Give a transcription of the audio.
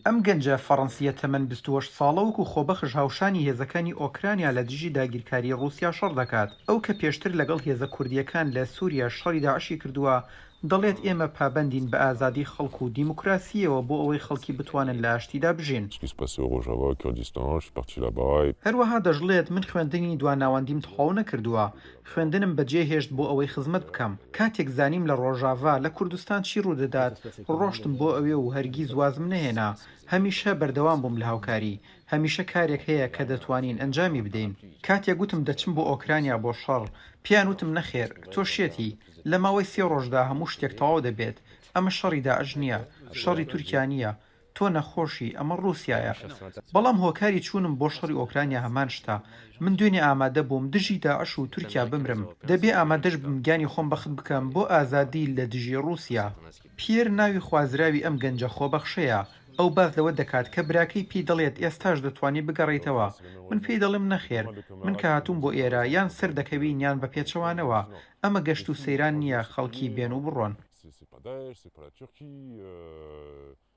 ئەم گەنجە فەڕەنسیە تەمەن 28 ساڵە وەکو خۆبەخش هاوشانی هێزەکانی ئۆکرانیا لە دژی داگیرکاری ڕووسیا شەڕ دەکات. ئەو کە پێشتر لەگەڵ هێزە کوردیەکان لە سووریا شەڕی داعشی کردووە، دەڵێت ئێمە پابەندین بە ئازادی خەڵک و دیموکراسیەوە بۆ ئەوەی خەڵکی بتوانن لە ئاشتیدا بژین. هەروەها دەژڵێت من خوێندنی دواناوەندیم تەواو نەکردووە، خوێندنم بەجێهێشت بۆ ئەوەی خزمەت بکەم. کاتێک زانیم لە ڕۆژاوا لە کوردستان چی ڕوودەدات، ڕۆشتم بۆ ئەوێ و هەرگیز وازم نەهێنا. هەمیشە بەردەوام بووم لە هاوکاری، هەمیشە کارێک هەیە کە دەتوانین ئەنجامی بدەین. کاتێک گوتم دەچم بۆ ئۆکرانیا بۆ شەڕ، پیان وتم نەخێر، تۆ شێتی، لە ماوەی 3 ڕۆژدا هەموو شتێک تەواو دەبێت. ئەمە شەڕی داعش نییە، شەڕی تورکیا نییە، تۆ نەخۆشی، ئەمە ڕووسیایە. بەڵام هۆکاری چوونم بۆ شەڕی ئۆکرانیا هەمان شتە. من دوێنێ ئامادە بووم دژی داعش و تورکیا بمرم، دەبێ ئامادەش بم گیانی خۆم بەخت بکەم بۆ ئازادی لە دژی ڕووسیا. پێر ناوی خوازراوی ئەم گەنجە خۆبەخشەیە. ئەو باز لەوە دەکات کە براکەی پێی دەڵێت ئێستاش دەتوانی بگەڕێیتەوە. من پێی دەڵێم نەخێر، من کە هاتووم بۆ ئێرە یان سەر دەکەوین یان بە پێچەوانەوە. ئەمە گەشت و سەیران نییە خەڵکی بێن و بڕۆن.